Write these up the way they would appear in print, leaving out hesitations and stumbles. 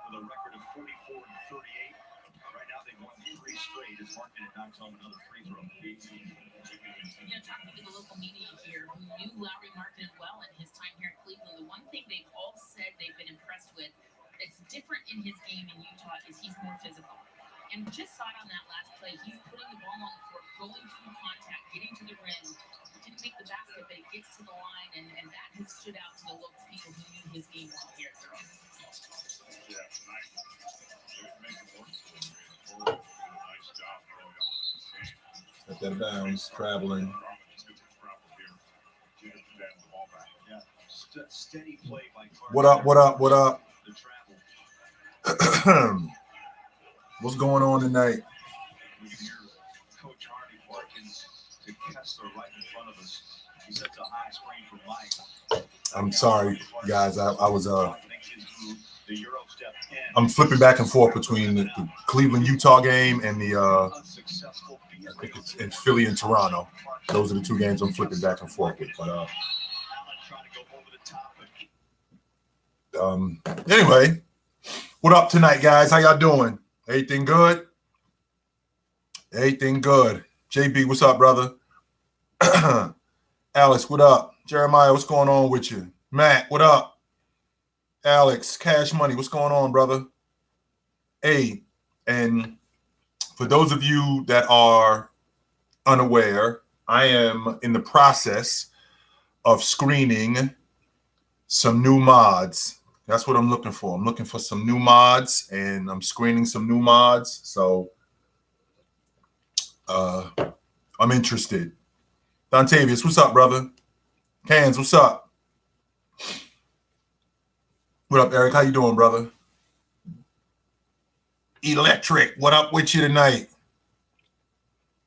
with a record of 44 and 38. Right now they've won 3 straight as Markkanen knocks home another free throw. Talking to the local media here who knew Lauri Markkanen well in his time here in Cleveland, the one thing they've all said they've been impressed with that's different in his game in Utah is he's more physical. And we just saw it on that last play. He's putting the ball on the court, going through contact, getting to the rim. Didn't make the basket, but it gets to the line, and that has stood out to the local people who knew his game well here at Durant. Yeah, tonight. Nice job early on in this game. At that bounds, traveling. Steady play by Clark. What up? What up? What up? What's going on tonight? We can hear Coach Hardy Parkins to Kessler right in front of us. He sets a high screen for Mike. I'm sorry, guys. I was I'm flipping back and forth between the Cleveland Utah game and the I think it's in Philly and Toronto. Those are the 2 games I'm flipping back and forth with. But anyway, what up tonight, guys? How y'all doing? Everything good? Everything good. JB, what's up, brother? Alex, what up? Jeremiah, what's going on with you? Matt, what up? Alex, Cash Money, what's going on, brother? Hey, and for those of you that are unaware, I am in the process of screening some new mods. That's what I'm looking for. I'm looking for some new mods, and I'm screening some new mods. So I'm interested. Dontavius, what's up, brother? Cans, what's up? What up, Eric? How you doing, brother? Electric, what up with you tonight?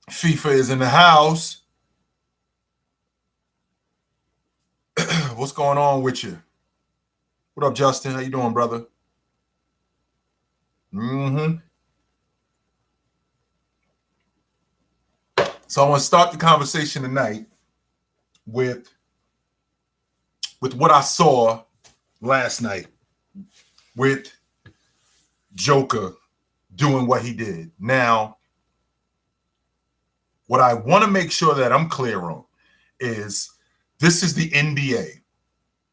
FIFA is in the house. What's going on with you? What up, Justin? How you doing, brother? So I want to start the conversation tonight with what I saw last night with Joker doing what he did. Now, what I want to make sure that I'm clear on is this is the NBA,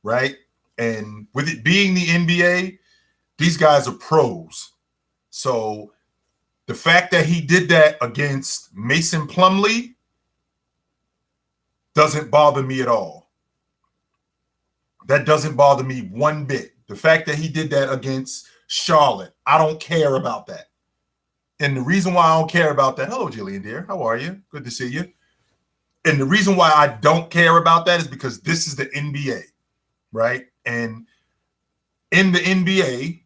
right? And with it being the NBA, these guys are pros. So the fact that he did that against Mason Plumlee doesn't bother me at all. That doesn't bother me one bit. The fact that he did that against Charlotte, I don't care about that. And the reason why I don't care about that, hello, Jillian dear, how are you? Good to see you. And the reason why I don't care about that is because this is the NBA, right? And in the NBA,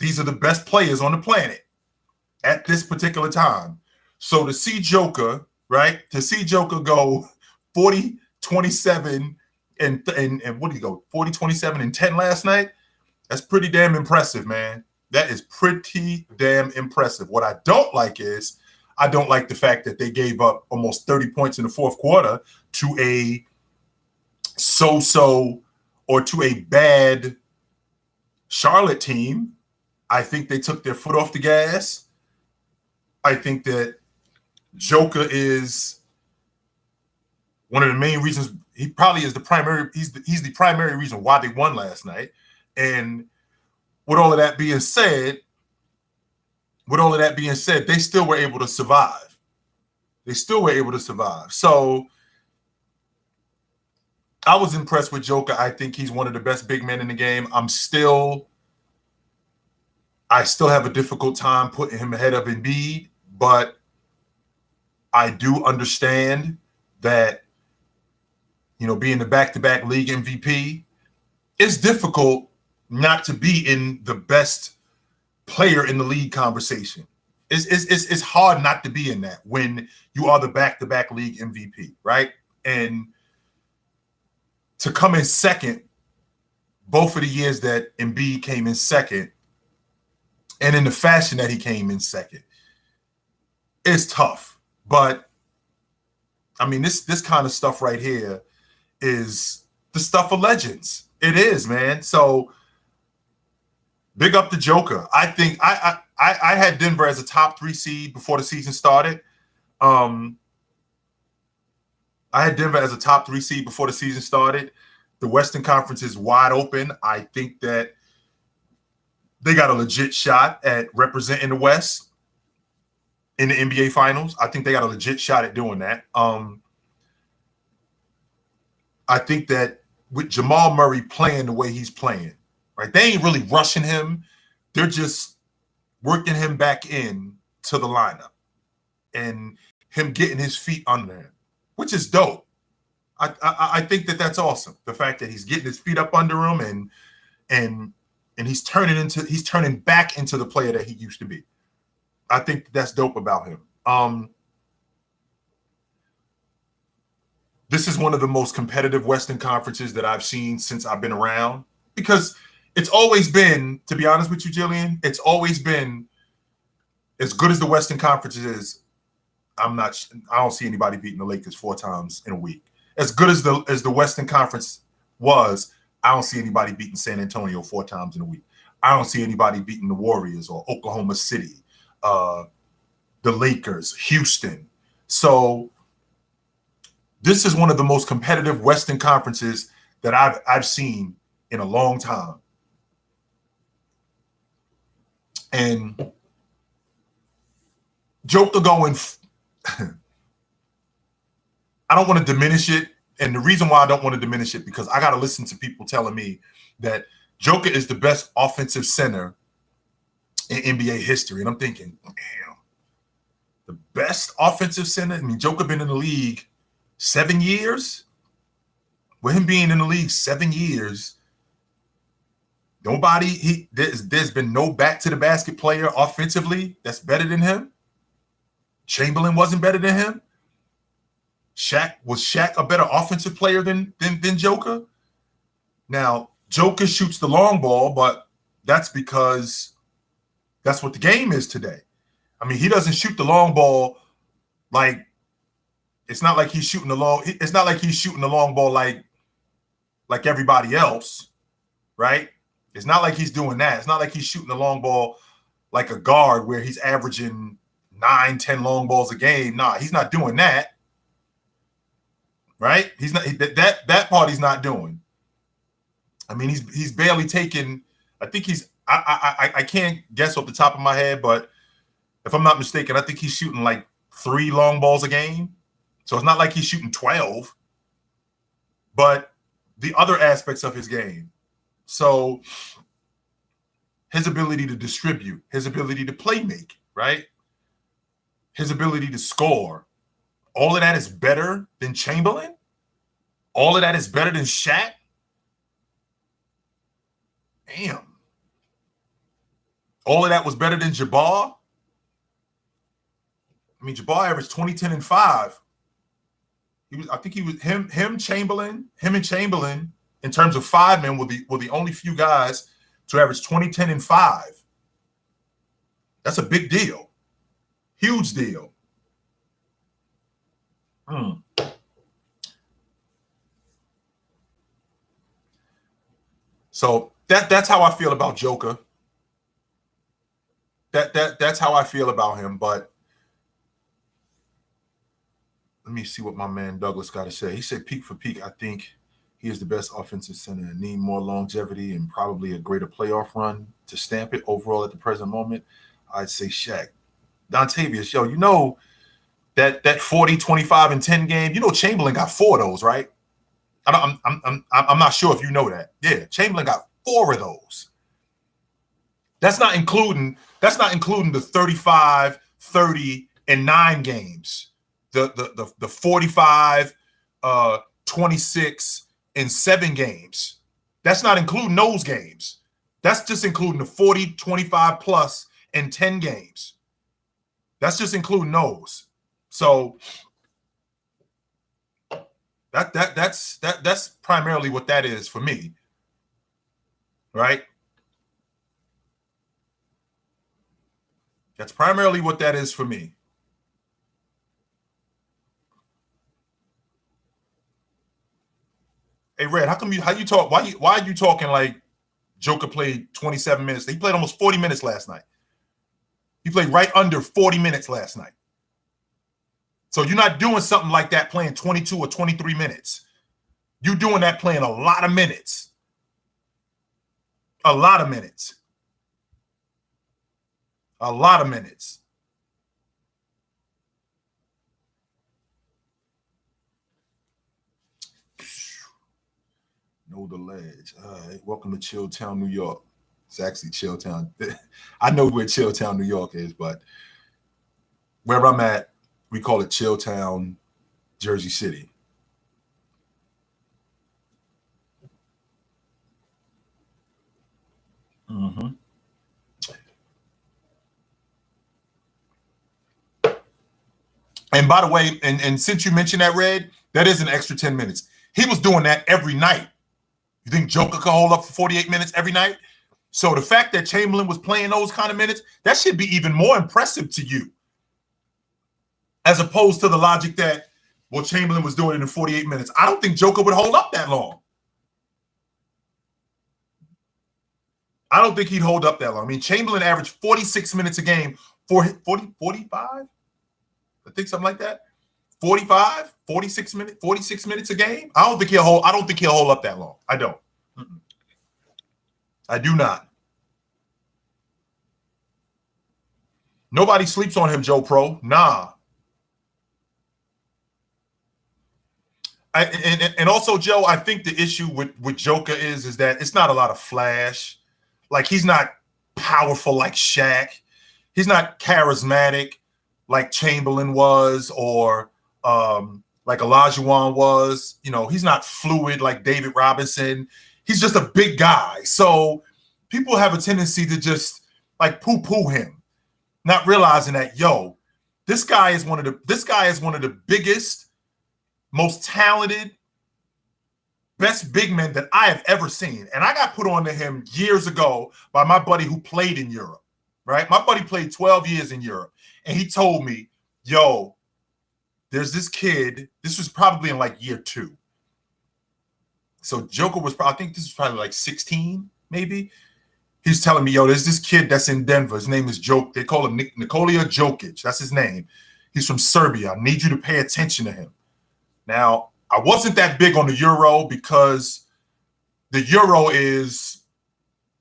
these are the best players on the planet at this particular time. So to see Joker, right? To see Joker go 40, 27, and what did he go? 40, 27, and 10 last night? That's pretty damn impressive, man. That is pretty damn impressive. What I don't like is I don't like the fact that they gave up almost 30 points in the fourth quarter to a so-so or to a bad Charlotte team. I think they took their foot off the gas. I think that Joker is one of the main reasons. He probably is the primary. He's the primary reason why they won last night. And with all of that being said, they still were able to survive. So I was impressed with Joker. I think he's one of the best big men in the game. I still have a difficult time putting him ahead of Embiid, but I do understand that, you know, being the back-to-back league MVP, it's difficult not to be in the best player in the league conversation. It's hard not to be in that when you are the back-to-back league MVP, right? And to come in second, both of the years that Embiid came in second, and in the fashion that he came in second, it's tough. But I mean, this kind of stuff right here is the stuff of legends. It is, man. So Big up the Joker. I think I had Denver as a top 3 seed before the season started. I had Denver as a top 3 seed before the season started. The Western Conference is wide open. I think that they got a legit shot at representing the West in the NBA Finals. I think they got a legit shot at doing that. I think that with Jamal Murray playing the way he's playing, right? They ain't really rushing him. They're just working him back in to the lineup and him getting his feet under him, which is dope. I think that that's awesome. The fact that he's getting his feet up under him and he's turning back into the player that he used to be. I think that's dope about him. This is one of the most competitive Western Conferences that I've seen since I've been around, because it's always been, to be honest with you, Jillian, it's always been as good as the Western Conference is. I don't see anybody beating the Lakers 4 times in a week. As good as the Western Conference was, I don't see anybody beating San Antonio 4 times in a week. I don't see anybody beating the Warriors or Oklahoma City, the Lakers, Houston. So this is one of the most competitive Western Conferences that I've seen in a long time. And Joker going, I don't want to diminish it. And the reason why I don't want to diminish it, because I got to listen to people telling me that Joker is the best offensive center in NBA history. And I'm thinking, damn, the best offensive center? I mean, Joker been in the league 7 years. With him being in the league 7 years, there's been no back to the basket player offensively that's better than him. Chamberlain wasn't better than him. Was Shaq a better offensive player than Joker? Now, Joker shoots the long ball, but that's because that's what the game is today. I mean, he doesn't shoot the long ball like it's not like he's shooting the long ball like everybody else, right? It's not like he's doing that. It's not like he's shooting the long ball like a guard where he's averaging 9-10 long balls a game. Nah, he's not doing that. Right? He's not that part he's not doing. I mean, he's barely taken. I think I can't guess off the top of my head, but if I'm not mistaken, I think he's shooting like 3 long balls a game. So it's not like he's shooting 12. But the other aspects of his game. So his ability to distribute, his ability to play make, right? His ability to score. All of that is better than Chamberlain? All of that is better than Shaq? Damn. All of that was better than Jabbar? I mean, Jabbar averaged 20, 10, and 5. Him and Chamberlain, in terms of 5 men, were the only few guys to average 20, 10, and 5. That's a big deal. Huge deal. So that's how I feel about Joker. That's how I feel about him. But let me see what my man Douglas got to say. He said, peak for peak, I think he is the best offensive center and need more longevity and probably a greater playoff run to stamp it overall at the present moment. I'd say Shaq. Dontavius, yo, you know that 40, 25, and 10 game, you know Chamberlain got 4 of those, right? I'm not sure if you know that. Yeah, Chamberlain got 4 of those. That's not including the 35, 30, and 9 games. The 45, 26, and 7 games. That's not including those games. That's just including the 40, 25 plus and 10 games. That's just including those. So that's primarily what that is for me. Right? That's primarily what that is for me. Hey, Red, how you talk? Why are you talking like Joker played 27 minutes. He played almost 40 minutes last night. He played right under 40 minutes last night. So you're not doing something like that playing 22 or 23 minutes. You're doing that playing a lot of minutes. A lot of minutes. A lot of minutes. Know the ledge. All right. Welcome to Chilltown, New York. It's actually Chilltown. I know where Chilltown, New York is, but wherever I'm at, we call it Chilltown, Jersey City. Mm-hmm. And by the way, and since you mentioned that, Red, that is an extra 10 minutes. He was doing that every night. You think Joker could hold up for 48 minutes every night? So the fact that Chamberlain was playing those kind of minutes, that should be even more impressive to you. As opposed to the logic that, well, Chamberlain was doing it in 48 minutes. I don't think Joker would hold up that long. I don't think he'd hold up that long. I mean, Chamberlain averaged 46 minutes a game for 45? I think something like that. 45, 46 minutes a game. I don't think he'll hold up that long. I don't. I do not. Nobody sleeps on him, Joe Pro. Nah. And also, Joe, I think the issue with Joker is that it's not a lot of flash. Like, he's not powerful like Shaq. He's not charismatic like Chamberlain was, or like Olajuwon was. You know, he's not fluid like David Robinson. He's just a big guy. So people have a tendency to just like poo-poo him, not realizing that, yo, this guy is one of the biggest, most talented, best big men that I have ever seen. And I got put on to him years ago by my buddy who played in Europe, right? My buddy played 12 years in Europe. And he told me, yo, there's this kid. This was probably in like year 2. So Joker was, I think this was probably like 16, maybe. He's telling me, yo, there's this kid that's in Denver. His name is Jokic. They call him Nikola Jokic. That's his name. He's from Serbia. I need you to pay attention to him. Now, I wasn't that big on the Euro because the Euro is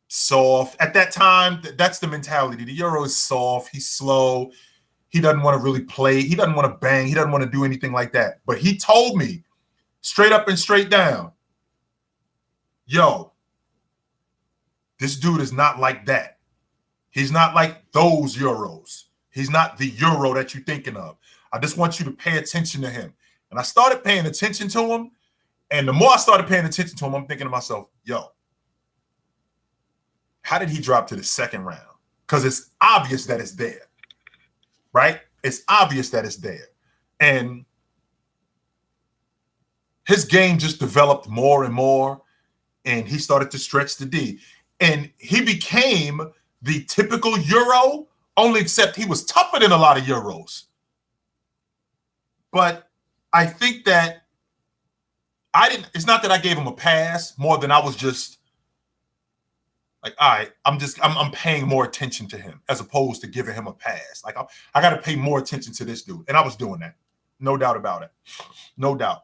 soft. At that time, that's the mentality. The Euro is soft. He's slow. He doesn't want to really play. He doesn't want to bang. He doesn't want to do anything like that. But he told me straight up and straight down, yo, this dude is not like that. He's not like those Euros. He's not the Euro that you're thinking of. I just want you to pay attention to him. And I started paying attention to him. And the more I started paying attention to him, I'm thinking to myself, yo, how did he drop to the second round? Because it's obvious that it's there, right? It's obvious that it's there. And his game just developed more and more. And he started to stretch the D. And he became the typical Euro, only except he was tougher than a lot of Euros. But I think that it's not that I gave him a pass more than I was just like, all right, I'm paying more attention to him as opposed to giving him a pass. Like, I got to pay more attention to this dude. And I was doing that. No doubt about it. No doubt.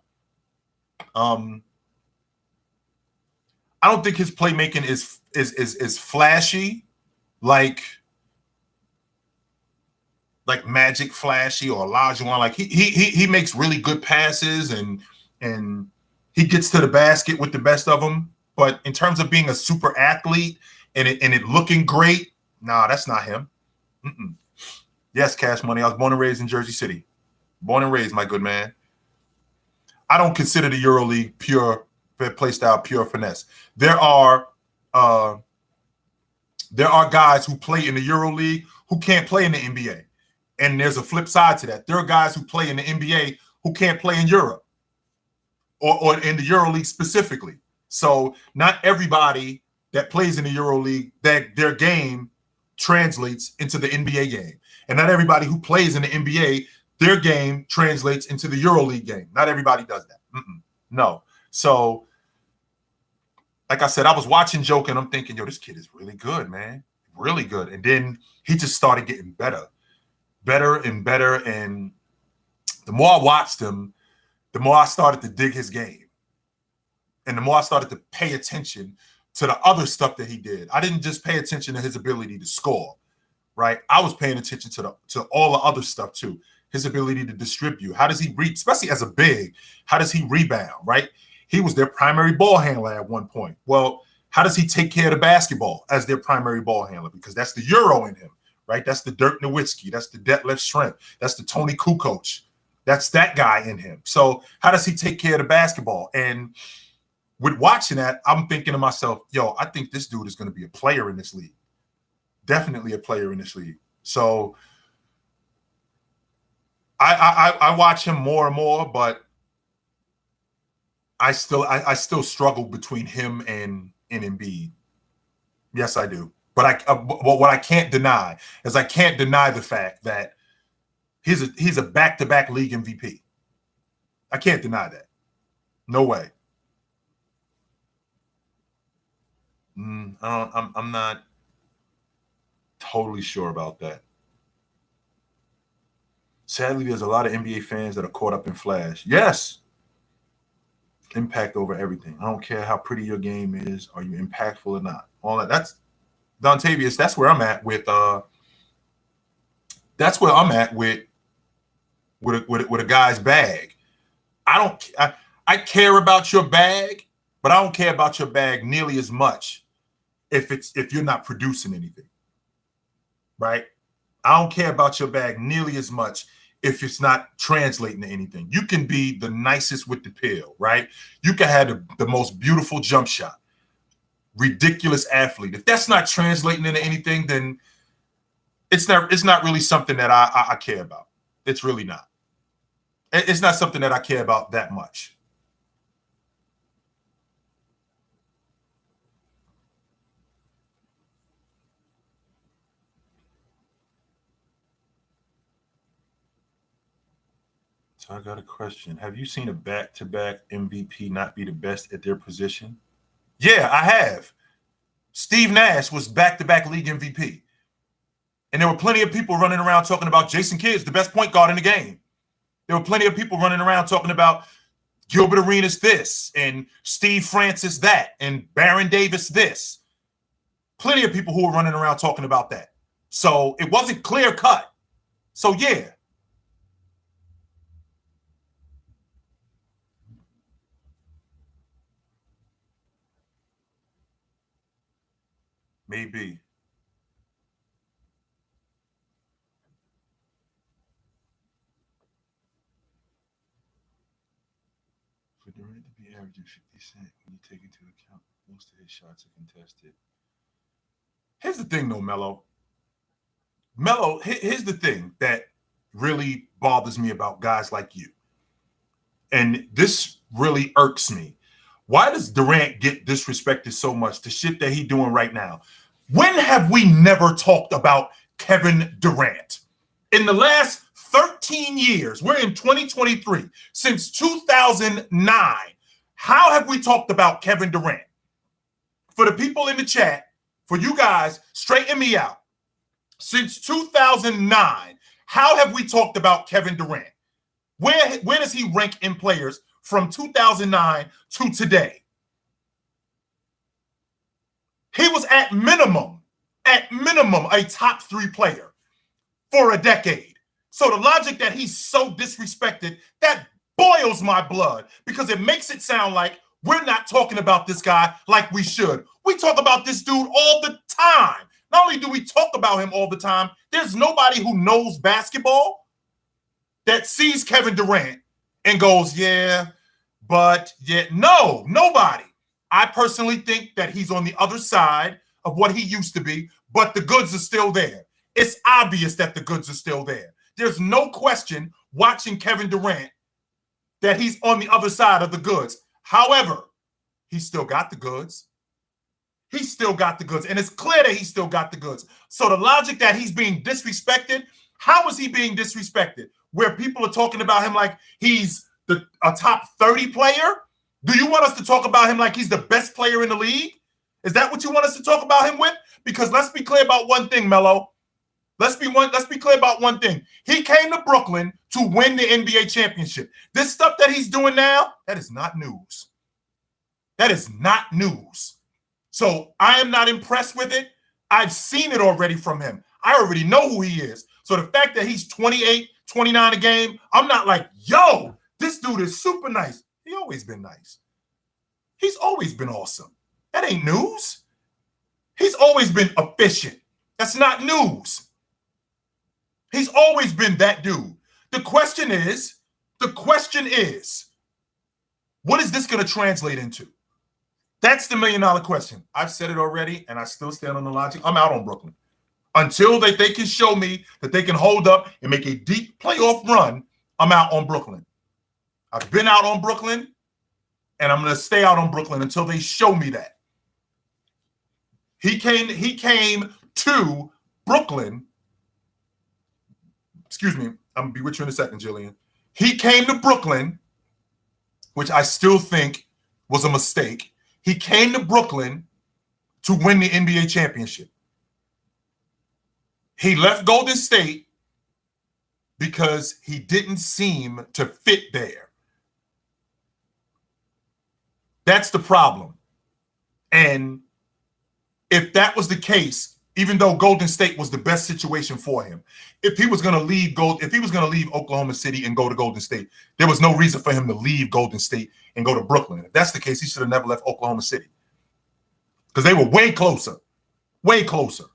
I don't think his playmaking is flashy, like Magic flashy or Olajuwon. Like he makes really good passes and he gets to the basket with the best of them. But in terms of being a super athlete and it looking great, nah, that's not him. Yes, Cash Money. I was born and raised in Jersey City. Born and raised, my good man. I don't consider the EuroLeague pure play style, pure finesse. There are guys who play in the EuroLeague who can't play in the NBA. And there's a flip side to that. There are guys who play in the NBA who can't play in Europe or in the EuroLeague specifically. So not everybody that plays in the EuroLeague, that their game translates into the NBA game. And not everybody who plays in the NBA, their game translates into the EuroLeague game. Not everybody does that. No. So like I said, I was watching Joker and I'm thinking, yo, this kid is really good, man. Really good. And then he just started getting better and better. And the more I watched him, the more I started to dig his game. And the more I started to pay attention to the other stuff that he did. I didn't just pay attention to his ability to score, right? I was paying attention to all the other stuff too. His ability to distribute. How does he read, especially as a big, how does he rebound, right? He was their primary ball handler at one point. Well, how does he take care of the basketball as their primary ball handler? Because that's the Euro in him, right? That's the Dirk Nowitzki. That's the Detlef Schrempf. That's the Tony Kukoc. That's that guy in him. So how does he take care of the basketball? And with watching that, I'm thinking to myself, yo, I think this dude is going to be a player in this league. Definitely a player in this league. So I watch him more and more, but I still struggle between him and Embiid. Yes, I do. But what I can't deny is I can't deny the fact that he's a back-to-back league MVP. I can't deny that. No way. I'm not totally sure about that. Sadly, there's a lot of NBA fans that are caught up in flash. Yes. Impact over everything. I don't care how pretty your game is. Are you impactful or not? All that. That's Dontavius. That's where I'm at with. That's where I'm at with a guy's bag. I care about your bag, but I don't care about your bag nearly as much if you're not producing anything. Right? I don't care about your bag nearly as much if it's not translating to anything. You can be the nicest with the pill, right? You can have the most beautiful jump shot, ridiculous athlete. If that's not translating into anything, then it's not really something that I care about. It's really not. It's not something that I care about that much. So I got a question. Have you seen a back-to-back MVP not be the best at their position? Yeah, I have. Steve Nash was back-to-back league MVP. And there were plenty of people running around talking about Jason Kidd's the best point guard in the game. There were plenty of people running around talking about Gilbert Arenas this and Steve Francis that and Baron Davis this. Plenty of people who were running around talking about that. So it wasn't clear cut. So yeah. Maybe. For Durant to be averaging 50 cents when you take into account most of his shots are contested. Here's the thing, though, Melo. Here's the thing that really bothers me about guys like you. And this really irks me. Why does Durant get disrespected so much? The shit that he's doing right now. When have we never talked about Kevin Durant? In the last 13 years, we're in 2023, since 2009, how have we talked about Kevin Durant? For the people in the chat, for you guys, straighten me out. Since 2009, how have we talked about Kevin Durant? Where does he rank in players from 2009 to today? He was at minimum, a top 3 player for a decade. So the logic that he's so disrespected, that boils my blood because it makes it sound like we're not talking about this guy like we should. We talk about this dude all the time. Not only do we talk about him all the time, there's nobody who knows basketball that sees Kevin Durant and goes, yeah, but yet no, nobody. I personally think that he's on the other side of what he used to be, but the goods are still there. It's obvious that the goods are still there. There's no question watching Kevin Durant that he's on the other side of the goods. However, he's still got the goods. He's still got the goods. And it's clear that he's still got the goods. So the logic that he's being disrespected, how is he being disrespected? Where people are talking about him like he's a top 30 player Do you want us to talk about him like he's the best player in the league? Is that what you want us to talk about him with? Because let's be clear about one thing, Melo. Let's be clear about one thing. He came to Brooklyn to win the NBA championship. This stuff that he's doing now, that is not news. That is not news. So I am not impressed with it. I've seen it already from him. I already know who he is. So the fact that he's 28, 29 a game, I'm not like, yo, this dude is super nice. He's always been nice. He's always been awesome. That ain't news. He's always been efficient. That's not news. He's always been that dude. The question is, what is this going to translate into? That's the $1 million question. I've said it already, and I still stand on the logic. I'm out on Brooklyn. Until they can show me that they can hold up and make a deep playoff run, I'm out on Brooklyn. I've been out on Brooklyn, and I'm going to stay out on Brooklyn until they show me that. He came to Brooklyn. Excuse me. I'm going to be with you in a second, Jillian. He came to Brooklyn, which I still think was a mistake. He came to Brooklyn to win the NBA championship. He left Golden State because he didn't seem to fit there. That's the problem. And if that was the case, even though Golden State was the best situation for him, if he was going to leave Oklahoma City and go to Golden State, there was no reason for him to leave Golden State and go to Brooklyn. If that's the case, he should have never left Oklahoma City because they were way closer, way closer.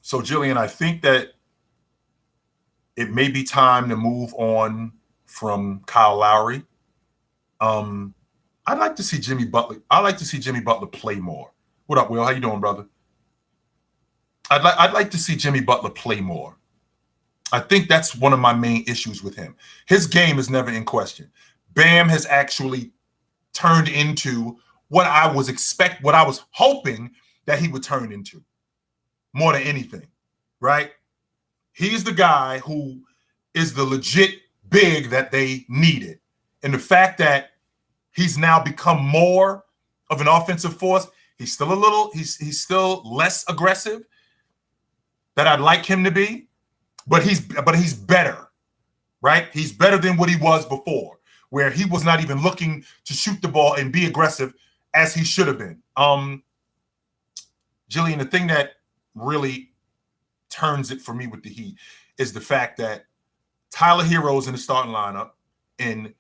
So, Jillian, I think that it may be time to move on from Kyle Lowry. I'd like to see Jimmy Butler. I'd like to see Jimmy Butler play more. What up, Will? How you doing, brother? I'd like to see Jimmy Butler play more. I think that's one of my main issues with him. His game is never in question. Bam has actually turned into what I was hoping that he would turn into more than anything, right? He's the guy who is the legit big that they needed. And the fact that he's now become more of an offensive force, he's still less aggressive that I'd like him to be, but he's better, right? He's better than what he was before, where he was not even looking to shoot the ball and be aggressive as he should have been. Jillian, the thing that really turns it for me with the Heat is the fact that Tyler Hero's in the starting lineup and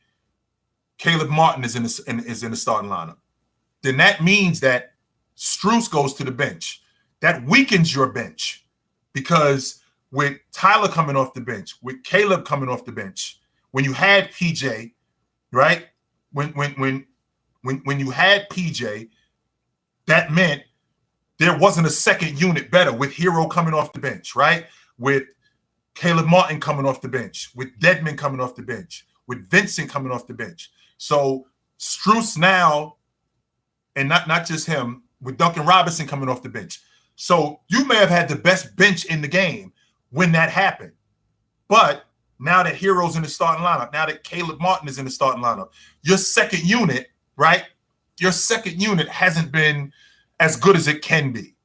Caleb Martin is in the starting lineup. Then that means that Strus goes to the bench. That weakens your bench because with Tyler coming off the bench, with Caleb coming off the bench, when you had PJ, right? When you had PJ, that meant there wasn't a second unit better with Hero coming off the bench, right? With Caleb Martin coming off the bench, with Dedmon coming off the bench, with Vincent coming off the bench. So Strus now, and not just him, with Duncan Robinson coming off the bench. So you may have had the best bench in the game when that happened. But now that Hero's in the starting lineup, now that Caleb Martin is in the starting lineup, your second unit, right? Your second unit hasn't been as good as it can be.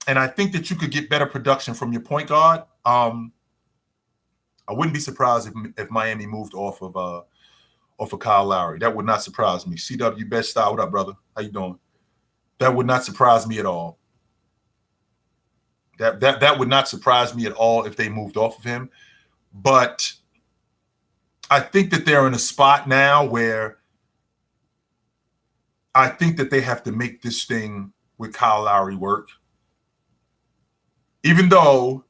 And I think that you could get better production from your point guard. I wouldn't be surprised if Miami moved off of Kyle Lowry. That would not surprise me. CW Best Style, what up, brother? How you doing? That would not surprise me at all. That would not surprise me at all if they moved off of him. But I think that they're in a spot now where I think that they have to make this thing with Kyle Lowry work. Even though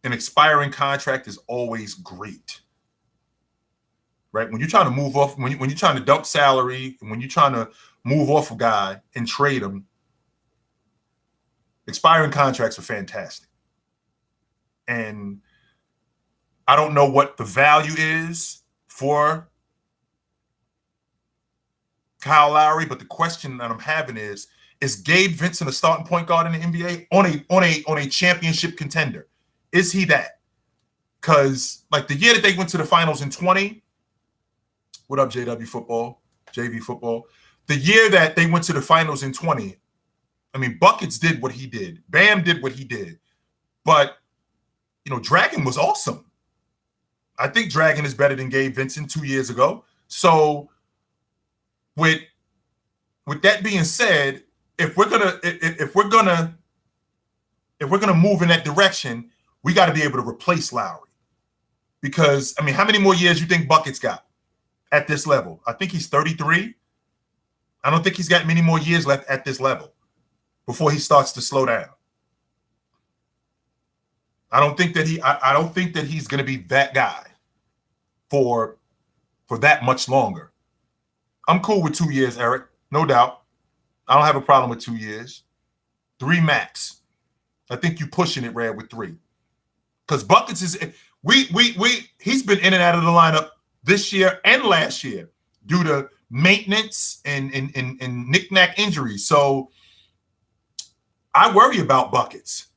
an expiring contract is always great, right? When you're trying to move off, when you're trying to dump salary, and when you're trying to move off a guy and trade him, expiring contracts are fantastic. And I don't know what the value is for Kyle Lowry, but the question that I'm having is Is Gabe Vincent a starting point guard in the NBA on a championship contender? Is he that? Because like the year that they went to the finals in 20, what up, JW football, JV football? The year that they went to the finals in 20, I mean, Buckets did what he did. Bam did what he did. But, you know, Dragon was awesome. I think Dragon is better than Gabe Vincent 2 years ago. So with that being said, if we're gonna move in that direction, we got to be able to replace Lowry. Because, I mean, how many more years you think Buckets got at this level? I think he's 33. I don't think he's got many more years left at this level before he starts to slow down. I don't think that he's going to be that guy for that much longer. I'm cool with 2 years, Eric. No doubt. I don't have a problem with 2 years. 3 max. I think you pushing it, Red, with 3. Because Buckets is he's been in and out of the lineup this year and last year due to maintenance and knick-knack injuries. So I worry about Buckets.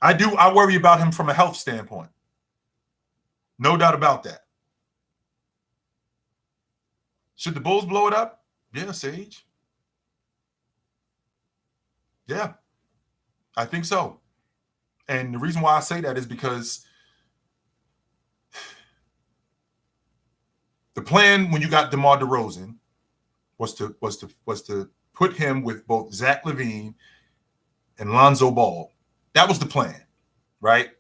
I do. I worry about him from a health standpoint. No doubt about that. Should the Bulls blow it up? Yeah, Sage. Yeah, I think so. And the reason why I say that is because the plan when you got DeMar DeRozan was to put him with both Zach LaVine and Lonzo Ball. That was the plan, right?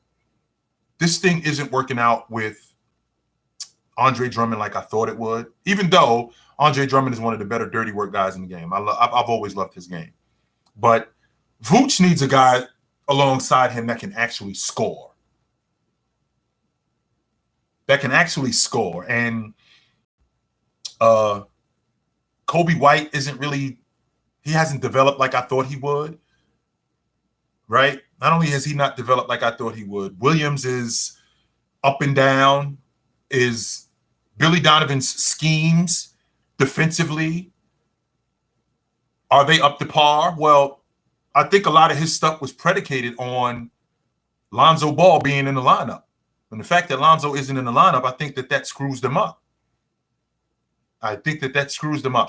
This thing isn't working out with Andre Drummond like I thought it would, even though Andre Drummond is one of the better dirty work guys in the game. I've always loved his game. But Vooch needs a guy alongside him that can actually score. And Kobe White he hasn't developed like I thought he would, right? Not only has he not developed like I thought he would, Williams is up and down. Is Billy Donovan's schemes defensively, are they up to par? Well, I think a lot of his stuff was predicated on Lonzo Ball being in the lineup. And the fact that Lonzo isn't in the lineup, I think that screws them up.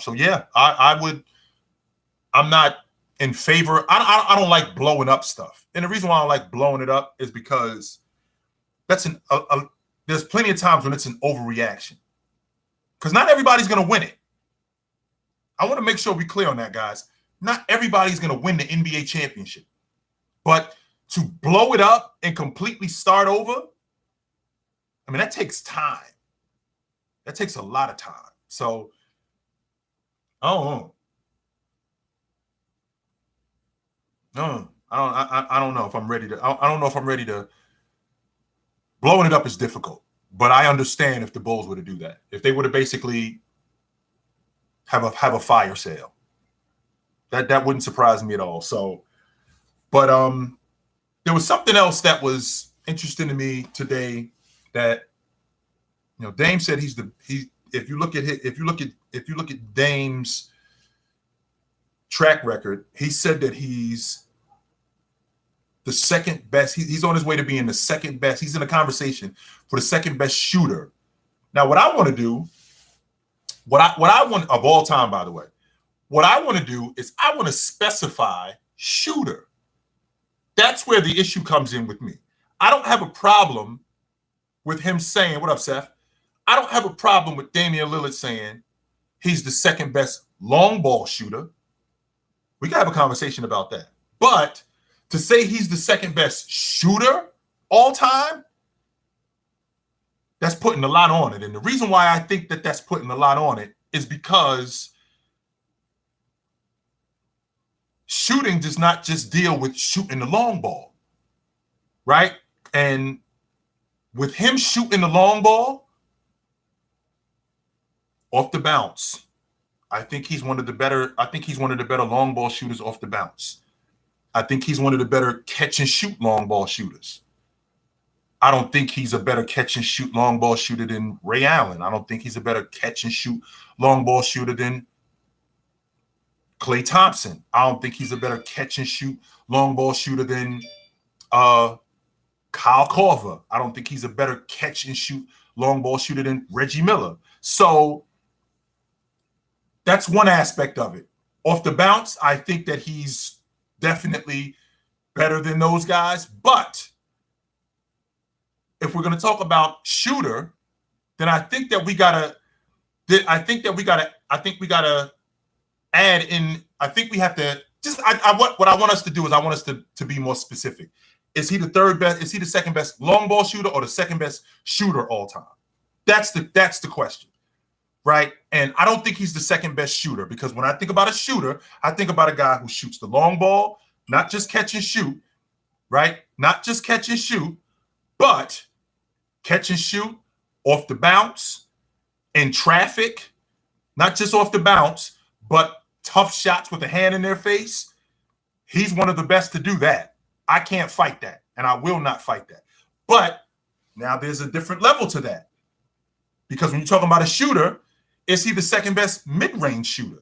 So, yeah, I'm not in favor. I don't like blowing up stuff. And the reason why I don't like blowing it up is because there's plenty of times when it's an overreaction. Because not everybody's going to win it. I want to make sure we're clear on that, guys. Not everybody's going to win the NBA championship. But to blow it up and completely start over, I mean, that takes time. That takes a lot of time. So, I don't know. No, I don't know if I'm ready to. I don't know if I'm ready to. Blowing it up is difficult, but I understand if the Bulls were to do that. If they were to basically have a fire sale, that wouldn't surprise me at all. So, but there was something else that was interesting to me today that, you know, Dame said if you look at Dame's track record, he said that he's the second best. He's on his way to being the second best. He's in a conversation for the second best shooter. Now, what I want to do, what I want of all time, by the way, what I want to do is I want to specify shooter. That's where the issue comes in with me. I don't have a problem with him saying, what up, Seth? I don't have a problem with Damian Lillard saying he's the second best long ball shooter. We can have a conversation about that. But to say he's the second best shooter all time, that's putting a lot on it. And the reason why I think that that's putting a lot on it is because shooting does not just deal with shooting the long ball, right? And with him shooting the long ball off the bounce, I think he's one of the better long ball shooters off the bounce. I think he's one of the better catch and shoot long ball shooters. I don't think he's a better catch and shoot long ball shooter than Ray Allen. I don't think he's a better catch and shoot long ball shooter than Klay Thompson. I don't think he's a better catch and shoot long ball shooter than Kyle Korver. I don't think he's a better catch and shoot long ball shooter than Reggie Miller. So that's one aspect of it. Off the bounce, I think that he's definitely better than those guys. But if we're going to talk about shooter, then I think we gotta add in. I think we have to just. What I want us to do is I want us to be more specific. Is he the third best? Is he the second best long ball shooter or the second best shooter all time? That's the question, right? And I don't think he's the second best shooter, because when I think about a shooter, I think about a guy who shoots the long ball, not just catch and shoot, right? Not just catch and shoot, but catch and shoot off the bounce, in traffic, not just off the bounce, but tough shots with a hand in their face. He's one of the best to do that. I can't fight that, and I will not fight that. But now there's a different level to that, because when you're talking about a shooter, is he the second best mid-range shooter?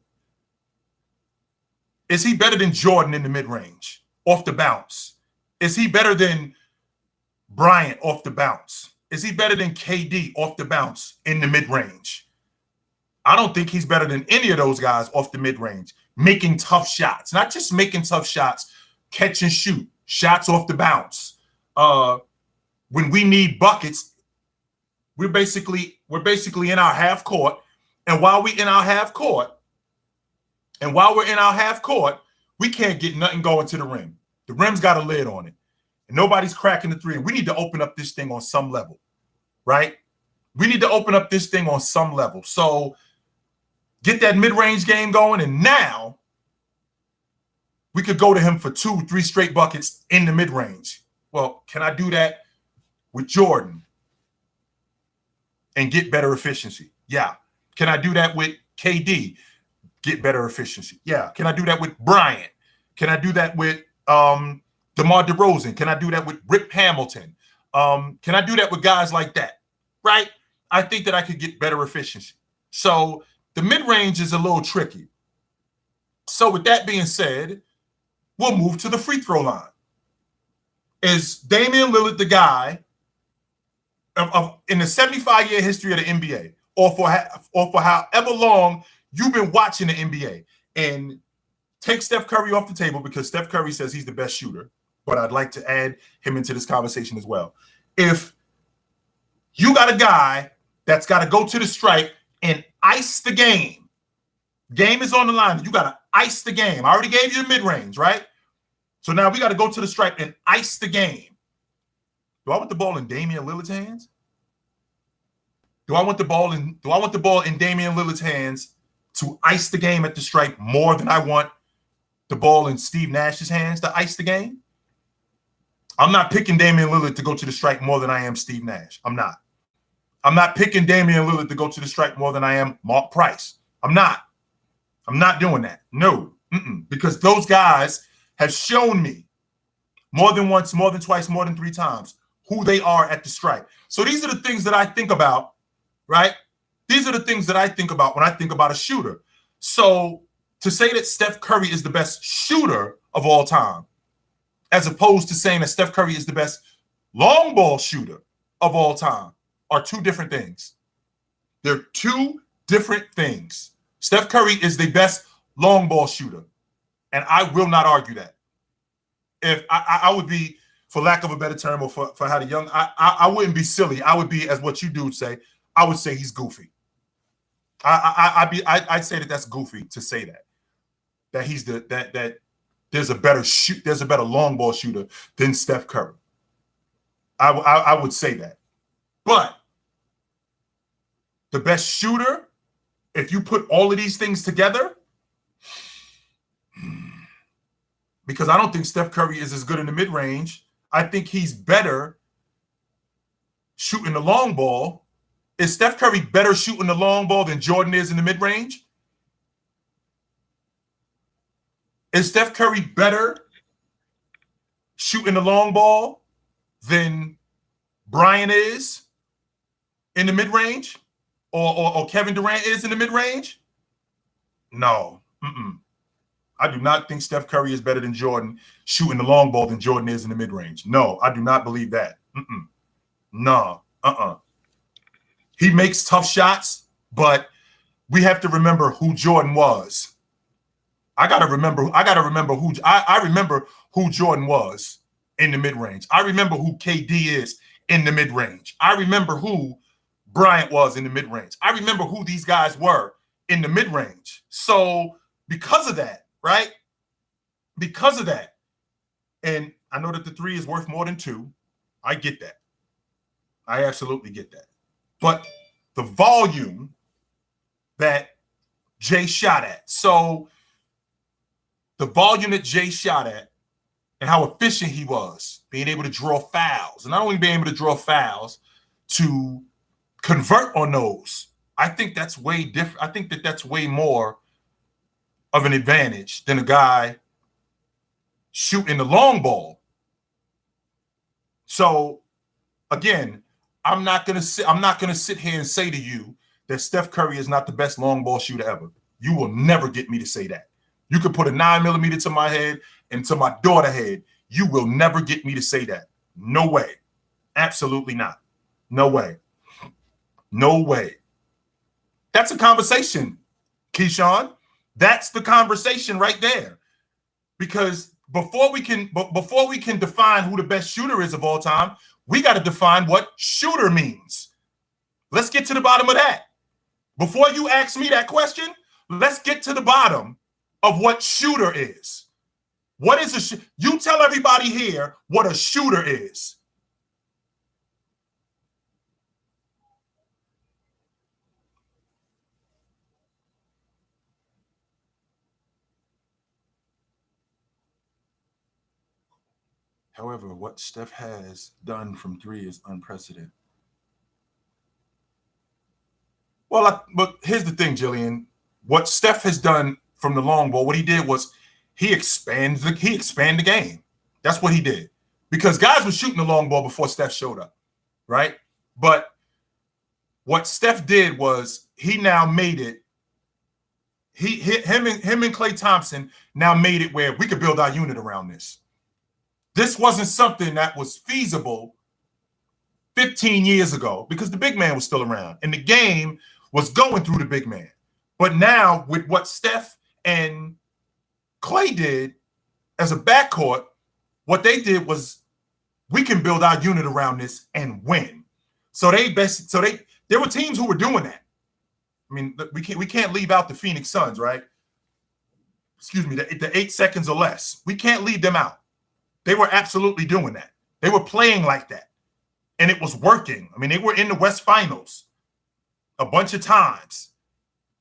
Is he better than Jordan in the mid-range off the bounce? Is he better than Bryant off the bounce? Is he better than KD off the bounce in the mid-range? I don't think he's better than any of those guys off the mid-range, making tough shots. Not just making tough shots, catch and shoot, shots off the bounce. When we need buckets, we're basically in our half court. And while we're in our half court, we can't get nothing going to the rim. The rim's got a lid on it. And nobody's cracking the three. We need to open up this thing on some level, right? We need to open up this thing on some level. So get that mid-range game going, and now we could go to him for 2-3 straight buckets in the mid-range. Well, can I do that with Jordan and get better efficiency? Yeah. Can I do that with KD? Get better efficiency? Yeah. Can I do that with Bryant? Can I do that with DeMar DeRozan? Can I do that with Rip Hamilton? Can I do that with guys like that? Right? I think that I could get better efficiency. So the mid-range is a little tricky. So with that being said, we'll move to the free throw line. Is Damian Lillard the guy in the 75-year history of the NBA, or for however long you've been watching the NBA, and take Steph Curry off the table, because Steph Curry says he's the best shooter, but I'd like to add him into this conversation as well. If you got a guy that's got to go to the stripe and ice the game is on the line, you got to ice the game. I already gave you the mid-range, right? So now we got to go to the stripe and ice the game. Do I want the ball in Damian Lillard's hands? Do I want the ball in Damian Lillard's hands to ice the game at the stripe more than I want the ball in Steve Nash's hands to ice the game? I'm not picking Damian Lillard to go to the stripe more than I am Steve Nash. I'm not. I'm not picking Damian Lillard to go to the stripe more than I am Mark Price. I'm not doing that. No, because those guys have shown me more than once, more than twice, more than 3 times who they are at the stripe. So these are the things that I think about, right? These are the things that I think about when I think about a shooter. So to say that Steph Curry is the best shooter of all time, as opposed to saying that Steph Curry is the best long ball shooter of all time, are two different things. They're two different things. Steph Curry is the best long ball shooter, and I will not argue that. If I would be, for lack of a better term, or for how the young, I wouldn't be silly. I would be, as what you do say, I would say he's goofy. I'd say that that's goofy to say that he's that there's a better long ball shooter than Steph Curry. I would say that. But the best shooter, if you put all of these things together, because I don't think Steph Curry is as good in the mid-range, I think he's better shooting the long ball. Is Steph Curry better shooting the long ball than Jordan is in the mid-range? Is Steph Curry better shooting the long ball than Bryant is in the mid-range, or Kevin Durant is in the mid-range? No. I do not think Steph Curry is better than Jordan shooting the long ball than Jordan is in the mid-range. No, I do not believe that. No, He makes tough shots, but we have to remember who Jordan was. I remember who Jordan was in the mid-range. I remember who KD is in the mid-range. I remember who Bryant was in the mid-range. I remember who these guys were in the mid-range. So because of that, right? Because of that, and I know that the 3 is worth more than 2. I get that. I absolutely get that. But the volume that Jay shot at. So the volume that Jay shot at and how efficient he was, being able to draw fouls, and not only being able to draw fouls, to convert on those. I think that's way different. I think that that's way more of an advantage than a guy shooting the long ball. So again, I'm not gonna sit here and say to you that Steph Curry is not the best long ball shooter ever. You will never get me to say that. You could put a 9mm to my head and to my daughter's head. You will never get me to say that. No way. Absolutely not. No way. No way. That's a conversation, Keyshawn. That's the conversation right there. Because before we can define who the best shooter is of all time, we got to define what shooter means. Let's get to the bottom of that. Before you ask me that question, let's get to the bottom of what shooter is. What is you tell everybody here what a shooter is. However, what Steph has done from 3 is unprecedented. Well, but here's the thing, Jillian. What Steph has done from the long ball, what he did was he expanded the game. That's what he did. Because guys were shooting the long ball before Steph showed up, right? But what Steph did was he now made it. Him and Klay Thompson now made it where we could build our unit around this. This wasn't something that was feasible 15 years ago because the big man was still around and the game was going through the big man. But now with what Steph and Klay did as a backcourt, what they did was we can build our unit around this and win. There were teams who were doing that. I mean, we can't leave out the Phoenix Suns, right? Excuse me, the 8 seconds or less. We can't leave them out. They were absolutely doing that. They were playing like that. And it was working. I mean, they were in the West Finals a bunch of times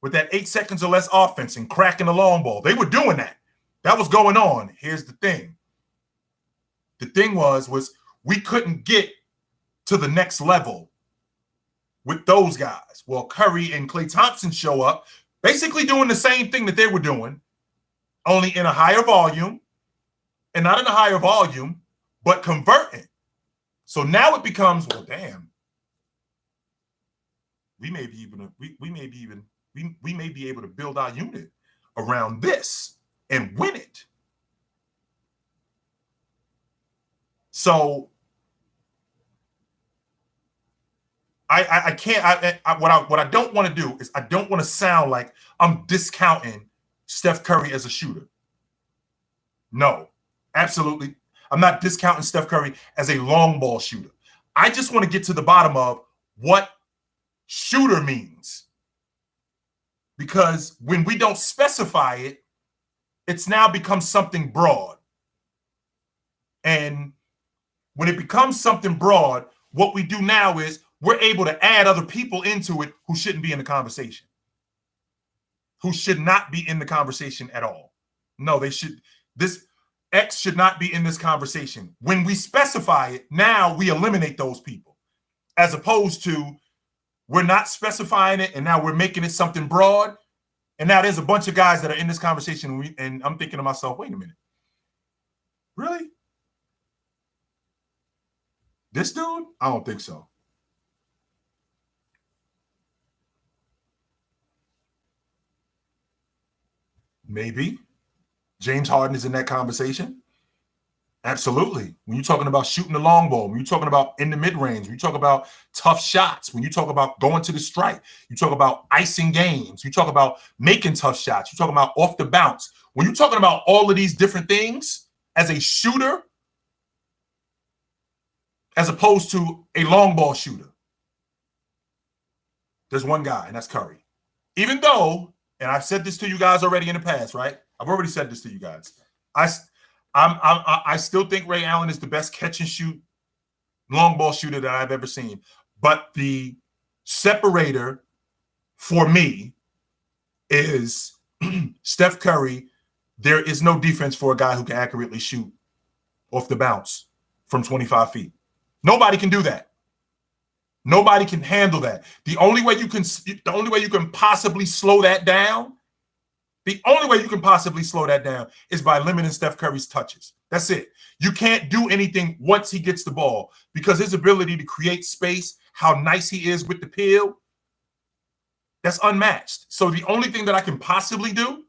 with that 8 seconds or less offense and cracking the long ball. They were doing that. That was going on. Here's the thing. The thing was we couldn't get to the next level with those guys. Well, Curry and Klay Thompson show up basically doing the same thing that they were doing, only in a higher volume. And not in a higher volume, but converting. So now it becomes, well, damn. We may be able to build our unit around this and win it. So I can't. What I don't want to do is I don't want to sound like I'm discounting Steph Curry as a shooter. No. Absolutely. I'm not discounting Steph Curry as a long ball shooter. I just want to get to the bottom of what shooter means. Because when we don't specify it, it's now become something broad. And when it becomes something broad, what we do now is we're able to add other people into it who shouldn't be in the conversation, who should not be in the conversation at all. No, they should. This X should not be in this conversation. When we specify it, now we eliminate those people, as opposed to we're not specifying it and now we're making it something broad. And now there's a bunch of guys that are in this conversation and I'm thinking to myself, wait a minute. Really? This dude? I don't think so. Maybe. James Harden is in that conversation. Absolutely. When you're talking about shooting the long ball, when you're talking about in the mid-range, when you talk about tough shots, when you talk about going to the strike, you talk about icing games, you talk about making tough shots, you talk about off the bounce. When you're talking about all of these different things as a shooter, as opposed to a long ball shooter, there's one guy, and that's Curry. Even though, and I've said this to you guys already in the past, right? I've already said this to you guys. I still think Ray Allen is the best catch and shoot long ball shooter that I've ever seen. But the separator for me is Steph Curry. There is no defense for a guy who can accurately shoot off the bounce from 25 feet. Nobody can do that. Nobody can handle that. The only way you can possibly slow that down, is by limiting Steph Curry's touches. That's it. You can't do anything once he gets the ball because his ability to create space, how nice he is with the peel, that's unmatched. So the only thing that I can possibly do,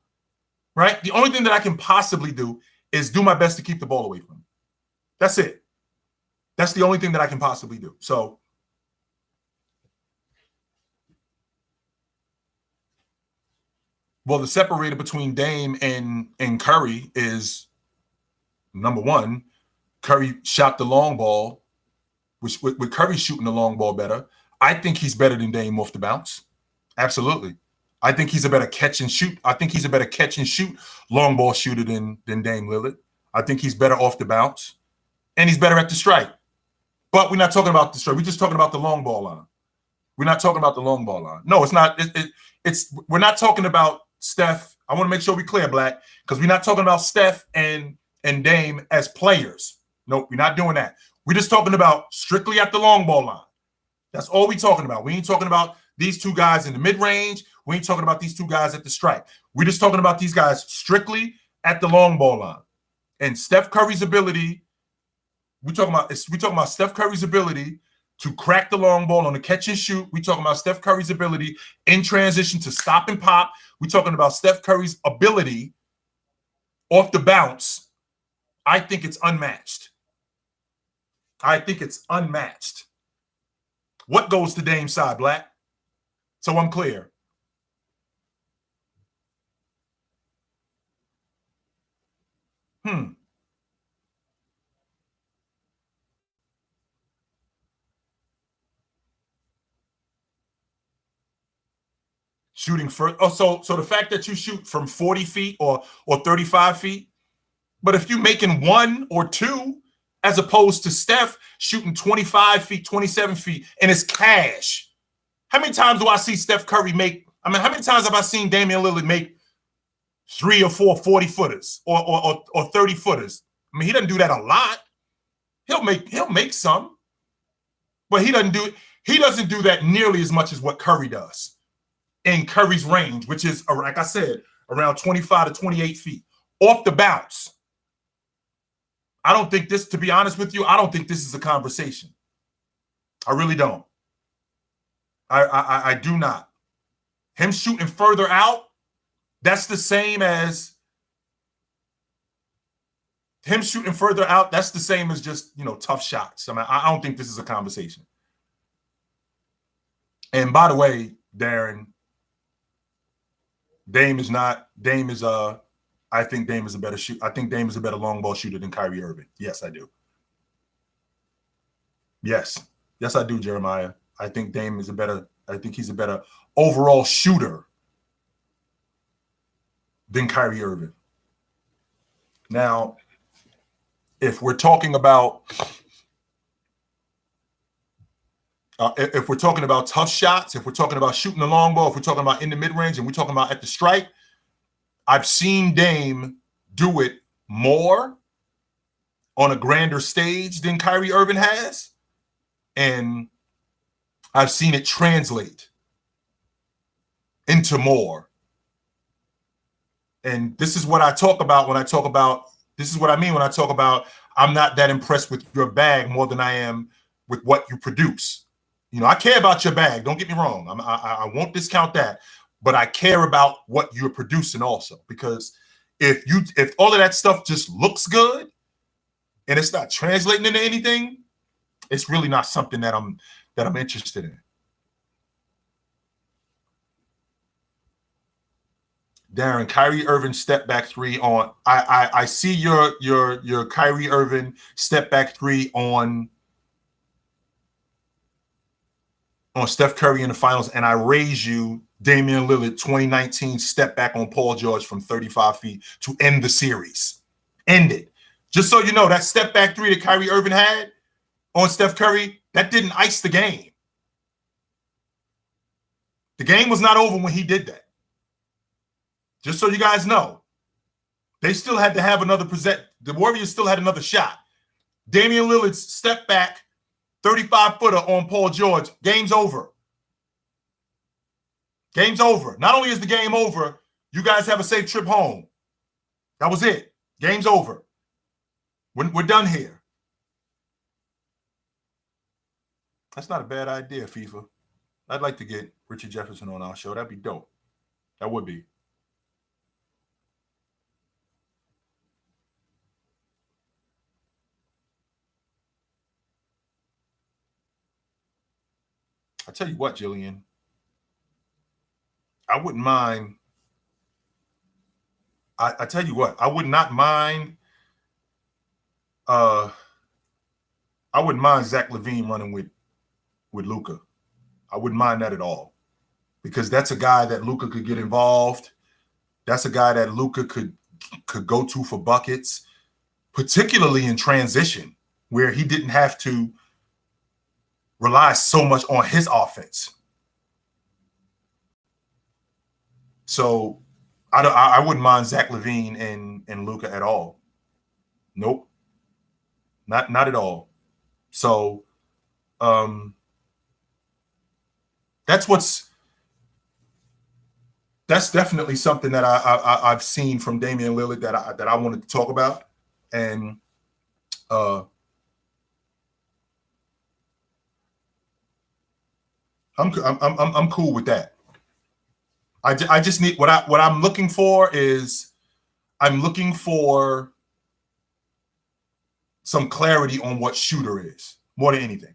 right? The only thing that I can possibly do is do my best to keep the ball away from him. That's it. That's the only thing that I can possibly do. So well, the separator between Dame and Curry is, number one, Curry shot the long ball, which with Curry shooting the long ball better. I think he's better than Dame off the bounce. Absolutely. I think he's a better catch and shoot. I think he's a better catch and shoot long ball shooter than Dame Lillard. I think he's better off the bounce. And he's better at the strike. But we're not talking about the strike. We're just talking about the long ball line. We're not talking about the long ball line. No, it's not. We're not talking about Steph. I want to make sure we're clear, Black, because we're not talking about Steph and Dame as players. Nope, we're not doing that. We're just talking about strictly at the long ball line. That's all we're talking about. We ain't talking about these two guys in the mid-range. We ain't talking about these two guys at the strike. We're just talking about these guys strictly at the long ball line. And Steph Curry's ability, we're talking about Steph Curry's ability to crack the long ball on the catch and shoot. We're talking about Steph Curry's ability in transition to stop and pop. We're talking about Steph Curry's ability off the bounce. I think it's unmatched. What goes to Dame's side, Black? So I'm clear. Shooting first. Oh, so the fact that you shoot from 40 feet or 35 feet, but if you're making 1 or 2, as opposed to Steph shooting 25 feet, 27 feet, and it's cash. How many times do I see Steph Curry make? How many times have I seen Damian Lillard make 3 or 4 40-footers or 30-footers? I mean, he doesn't do that a lot. He'll make some, but he doesn't do that nearly as much as what Curry does in Curry's range, which is, like I said, around 25 to 28 feet off the bounce. I don't think this, to be honest with you, I don't think this is a conversation. I really don't. I do not. Him shooting further out, that's the same as him shooting further out. That's the same as just, tough shots. I mean, I don't think this is a conversation. And by the way, Darren, I think Dame is a better shooter. I think Dame is a better long ball shooter than Kyrie Irving. Yes, I do. Yes, I do, Jeremiah. I think he's a better overall shooter than Kyrie Irving. Now, if we're talking about tough shots, if we're talking about shooting the long ball, if we're talking about in the mid-range and we're talking about at the strike, I've seen Dame do it more on a grander stage than Kyrie Irving has, and I've seen it translate into more. And this is what I talk about when I talk about, this is what I mean when I talk about I'm not that impressed with your bag more than I am with what you produce. I care about your bag. Don't get me wrong. I won't discount that. But I care about what you're producing also, because if all of that stuff just looks good and it's not translating into anything, it's really not something that I'm interested in. Darren, Kyrie Irving step back three on. I see your Kyrie Irving step back three on Steph Curry in the finals, and I raise you Damian Lillard 2019 step back on Paul George from 35 feet to end the series. End it. Just so you know, that step back three that Kyrie Irving had on Steph Curry, that didn't ice the game. The game was not over when he did that. Just so you guys know, they still had to have another present. The Warriors still had another shot. Damian Lillard's step back 35-footer on Paul George. Game's over. Game's over. Not only is the game over, you guys have a safe trip home. That was it. Game's over. We're done here. That's not a bad idea, FIFA. I'd like to get Richard Jefferson on our show. That'd be dope. That would be. I tell you what, Jillian, I wouldn't mind. I tell you what, I would not mind. I wouldn't mind Zach LaVine running with Luka. I wouldn't mind that at all, because that's a guy that Luka could get involved. That's a guy that Luka could go to for buckets, particularly in transition, where he didn't have to rely so much on his offense. So I wouldn't mind Zach LaVine and Luka at all. Nope. Not at all. So that's definitely something that I've seen from Damian Lillard that I wanted to talk about. And I'm cool with that. I just need what I'm looking for is I'm looking for some clarity on what shooter is more than anything.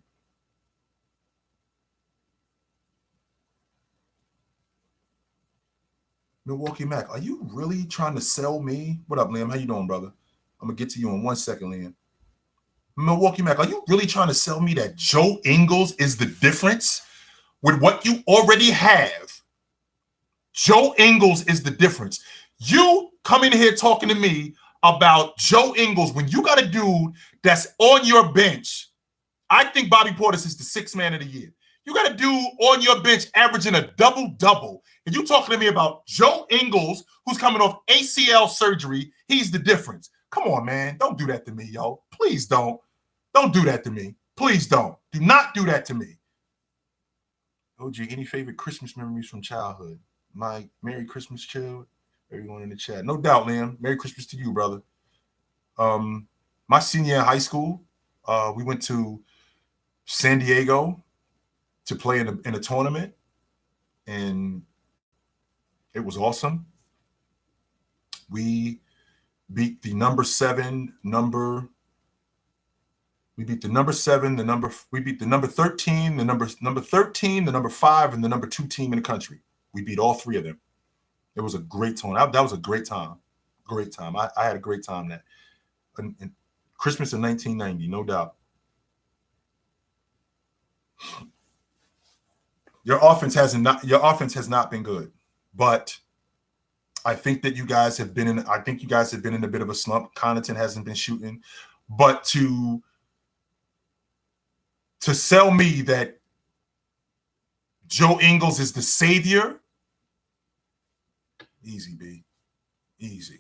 Milwaukee Mac, are you really trying to sell me? What up, Liam? How you doing, brother? I'm gonna get to you in 1 second, Liam. Milwaukee Mac, are you really trying to sell me that Joe Ingles is the difference with what you already have? Joe Ingles is the difference. You come in here talking to me about Joe Ingles when you got a dude that's on your bench. I think Bobby Portis is the sixth man of the year. You got a dude on your bench averaging a double-double, and you talking to me about Joe Ingles, who's coming off ACL surgery. He's the difference. Come on, man. Don't do that to me, yo. Please don't. Don't do that to me. Please don't. Do not do that to me. OG, any favorite Christmas memories from childhood? My Merry Christmas chill. Everyone in the chat. No doubt, Liam. Merry Christmas to you, brother. My senior year in high school, we went to San Diego to play in a tournament, and it was awesome. We beat the number 7, we beat the number 7, we beat the number 13, the number 13, the number 5, and the number 2 team in the country. We beat all 3 of them. It was a great tournament. That was a great time. Great time. I had a great time that. And Christmas in 1990, no doubt. Your offense has not been good, but I think that you guys have been in a bit of a slump. Connaughton hasn't been shooting, but to sell me that Joe Ingles is the savior, easy, B. Easy.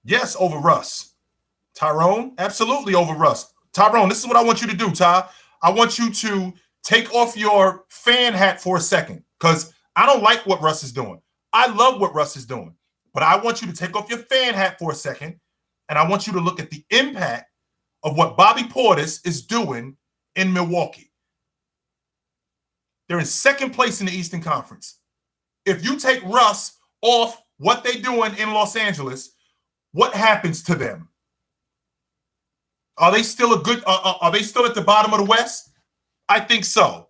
Yes, over Russ. Tyrone, absolutely over Russ. Tyrone, this is what I want you to do, Ty. I want you to take off your fan hat for a second, because I don't like what Russ is doing. I love what Russ is doing, but I want you to take off your fan hat for a second, and I want you to look at the impact of what Bobby Portis is doing in Milwaukee. They're in second place in the Eastern Conference. If you take Russ off what they're doing in Los Angeles, what happens to them? Are they still are they still at the bottom of the West? I think so.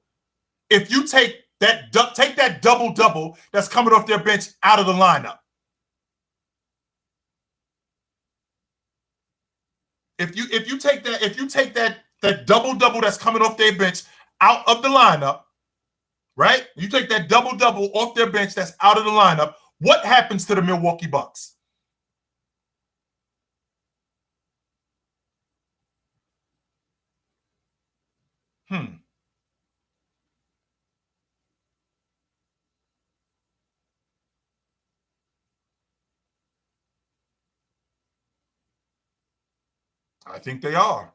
If you take that double-double that's coming off their bench out of the lineup. If you take that double-double that's coming off their bench out of the lineup, right? You take that double-double off their bench that's out of the lineup, what happens to the Milwaukee Bucks? I think they are.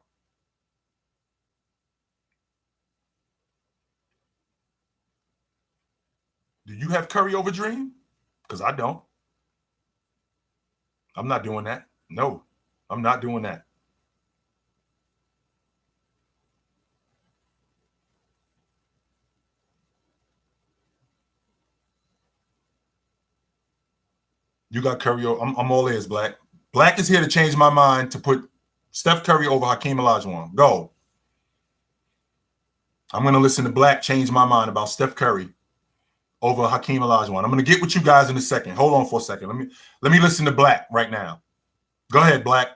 Do you have Curry over Dream? Because I don't. I'm not doing that. No, I'm not doing that. You got Curry. I'm all ears, Black. Black is here to change my mind to put Steph Curry over Hakeem Olajuwon. Go. I'm going to listen to Black change my mind about Steph Curry over Hakeem Olajuwon. I'm going to get with you guys in a second. Hold on for a second. Let me listen to Black right now. Go ahead, Black.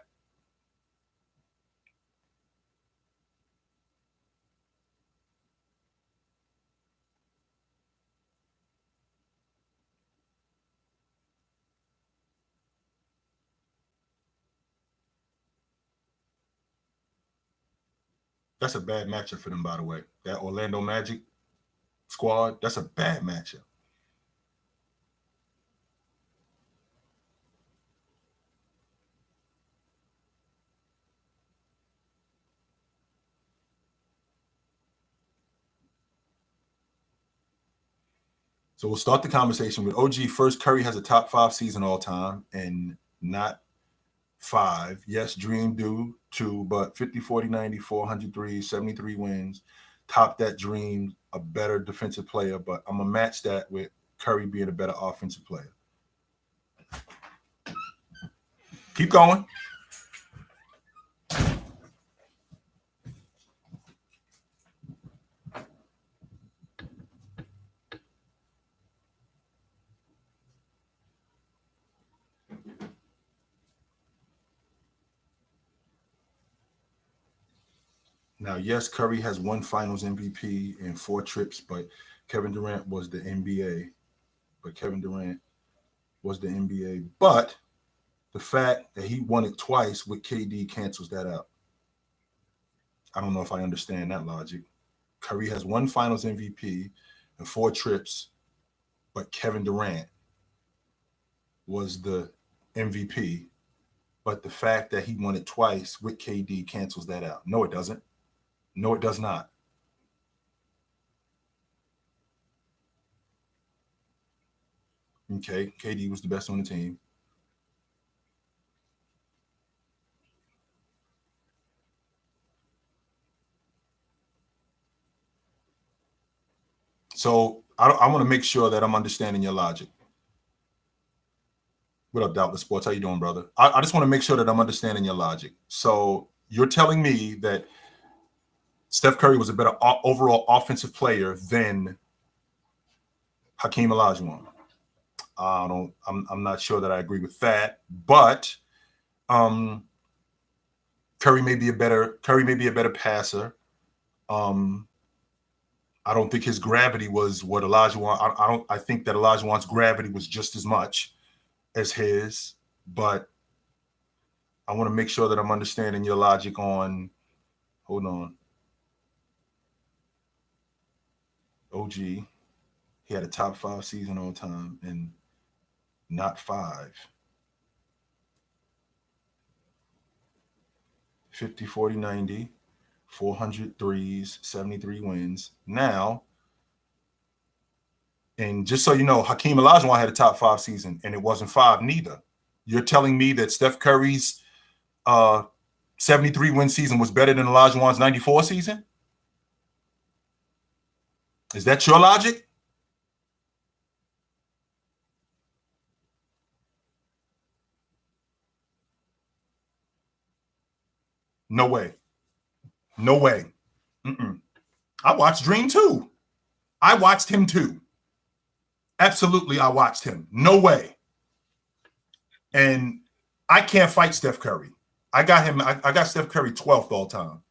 That's a bad matchup for them, by the way. That Orlando Magic squad, that's a bad matchup. So we'll start the conversation with OG. First, Curry has a top 5 season all time and not 5. Yes, Dream do 2, but 50, 40, 90, 403, 73 wins. Top that Dream, a better defensive player, but I'm going to match that with Curry being a better offensive player. Keep going. Now, yes, Curry has 1 Finals MVP and 4 trips, but Kevin Durant was the NBA. But the fact that he won it twice with KD cancels that out. I don't know if I understand that logic. Curry has 1 Finals MVP and 4 trips, but Kevin Durant was the MVP. But the fact that he won it twice with KD cancels that out. No, it doesn't. No, it does not. Okay, KD was the best on the team. So I want to make sure that I'm understanding your logic. What up, Doubtless Sports? How you doing, brother? I just want to make sure that I'm understanding your logic. So you're telling me that Steph Curry was a better overall offensive player than Hakeem Olajuwon. I'm not sure that I agree with that, but Curry may be a better passer. I don't think his gravity was what Olajuwon. I think that Olajuwon's gravity was just as much as his, but I want to make sure that I'm understanding your logic on. Hold on. OG, he had a top 5 season all time and not 5. 50, 40, 90, 400 threes, 73 wins. Now, and just so you know, Hakeem Olajuwon had a top 5 season and it wasn't 5 neither. You're telling me that Steph Curry's 73 win season was better than Olajuwon's 94 season? Is that your logic? No way. No way. I watched Dream too. I watched him too. Absolutely, I watched him. No way. And I can't fight Steph Curry. I got him. I got Steph Curry 12th all time.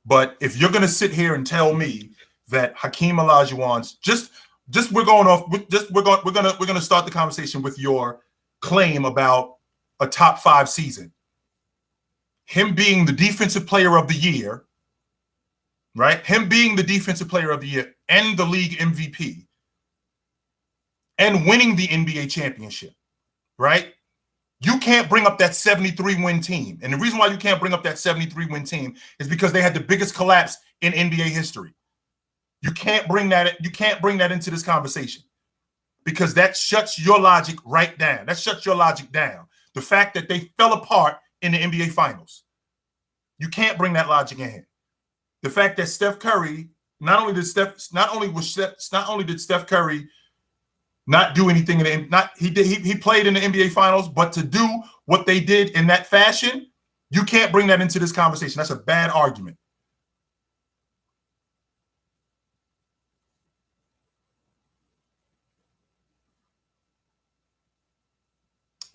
But if you're gonna sit here and tell me that Hakeem Olajuwon's we're gonna start the conversation with your claim about a top 5 season. Him being the defensive player of the year, right? Him being the defensive player of the year and the league MVP and winning the NBA championship, right? You can't bring up that 73-win team. And the reason why you can't bring up that 73-win team is because they had the biggest collapse in NBA history. You can't bring that into this conversation because that shuts your logic right down. That shuts your logic down. The fact that they fell apart in the NBA Finals. You can't bring that logic in here. The fact that Steph Curry, not only did Steph Curry not do anything he played in the NBA Finals, but to do what they did in that fashion, you can't bring that into this conversation. That's a bad argument.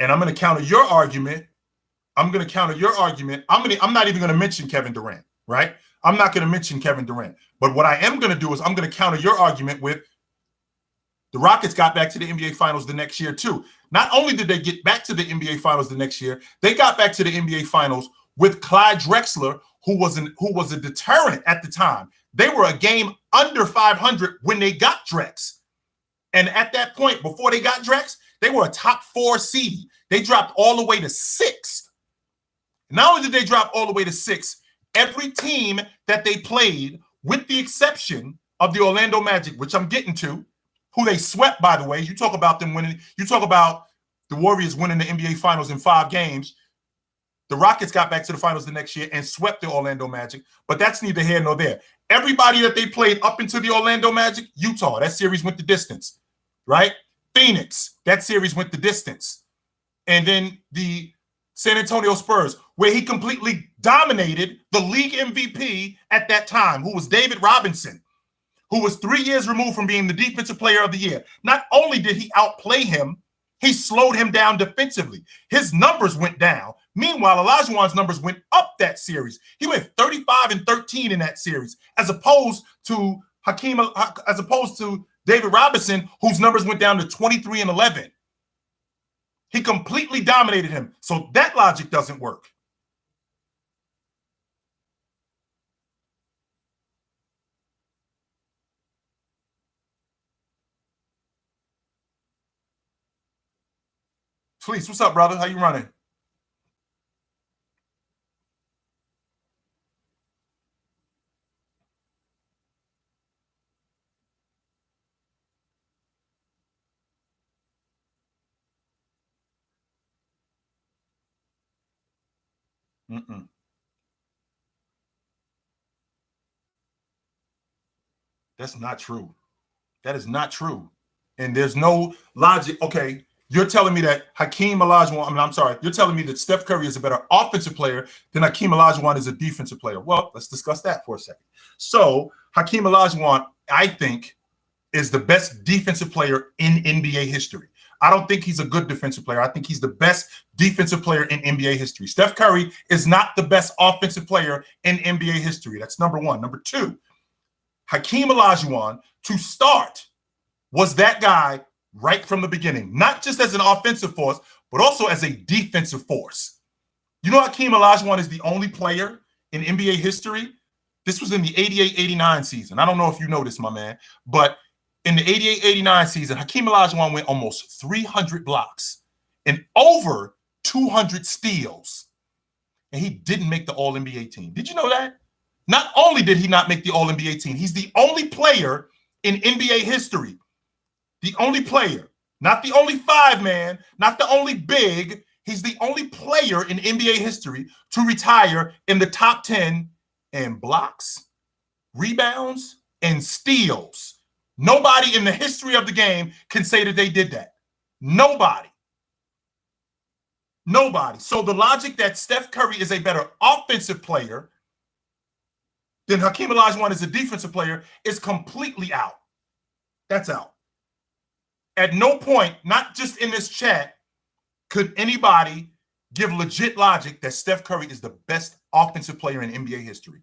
And I'm going to counter your argument. I'm not even going to mention Kevin Durant, right? I'm not going to mention Kevin Durant. But what I am going to do is I'm going to counter your argument with the Rockets got back to the NBA Finals the next year too. Not only did they get back to the NBA Finals the next year, they got back to the NBA Finals with Clyde Drexler, who was a deterrent at the time. They were a game under 500 when they got Drex. And at that point, before they got Drex, they were a top 4 seed. They dropped all the way to 6th. Not only did they drop all the way to 6th, every team that they played, with the exception of the Orlando Magic, which I'm getting to, who they swept, by the way. You talk about them winning. You talk about the Warriors winning the NBA Finals in 5 games. The Rockets got back to the finals the next year and swept the Orlando Magic, but that's neither here nor there. Everybody that they played up into the Orlando Magic, Utah, that series went the distance, right? Phoenix, that series went the distance. And then the San Antonio Spurs, where he completely dominated the league MVP at that time, who was David Robinson, who was 3 years removed from being the defensive player of the year. Not only did he outplay him, he slowed him down defensively. His numbers went down. Meanwhile, Olajuwon's numbers went up that series. He went 35-13 in that series, as opposed to David Robinson, whose numbers went down to 23-11. He completely dominated him. So that logic doesn't work. Fleece, what's up, brother? How you running? That's not true. That is not true. And there's no logic. Okay, you're telling me that Hakeem Olajuwon, you're telling me that Steph Curry is a better offensive player than Hakeem Olajuwon is a defensive player. Well, let's discuss that for a second. So Hakeem Olajuwon, I think, is the best defensive player in NBA history. I don't think he's a good defensive player. I think he's the best defensive player in NBA history. Steph Curry is not the best offensive player in NBA history. That's number one. Number two, Hakeem Olajuwon, to start, was that guy right from the beginning, not just as an offensive force, but also as a defensive force. You know, Hakeem Olajuwon is the only player in NBA history. This was in the 88-89 season. I don't know if you know this, my man, but in the 88-89 season, Hakeem Olajuwon went almost 300 blocks and over 200 steals, and he didn't make the All-NBA team. Did you know that? Not only did he not make the All-NBA team, he's the only player in NBA history, the only player, not the only 5-man, not the only big, he's the only player in NBA history to retire in the top 10 in blocks, rebounds, in steals. Nobody in the history of the game can say that they did that. Nobody. Nobody. So the logic that Steph Curry is a better offensive player than Hakeem Olajuwon is a defensive player is completely out. That's out. At no point, not just in this chat, could anybody give legit logic that Steph Curry is the best offensive player in NBA history.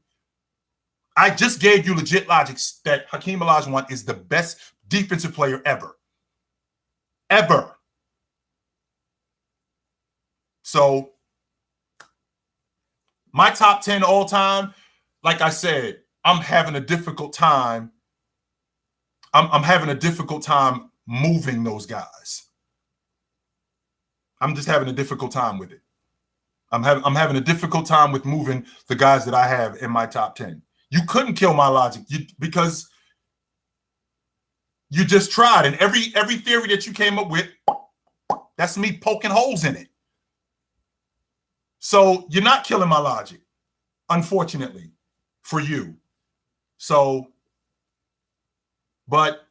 I just gave you legit logic that Hakeem Olajuwon is the best defensive player ever. Ever. So, my top 10 all time, like I said, I'm having a difficult time. I'm having a difficult time moving those guys. I'm just having a difficult time with it. I'm having a difficult time with moving the guys that I have in my top 10. You couldn't kill my logic because you just tried. And every theory that you came up with, that's me poking holes in it. So you're not killing my logic, unfortunately, for you. So, but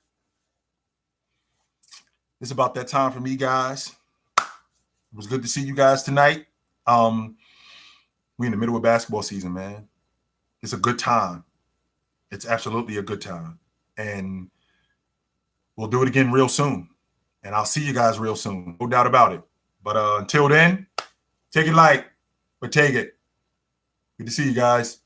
it's about that time for me, guys. It was good to see you guys tonight. We're in the middle of basketball season, man. It's a good time. It's absolutely a good time. And we'll do it again real soon. And I'll see you guys real soon. No doubt about it. But until then, take it light, but take it. Good to see you guys.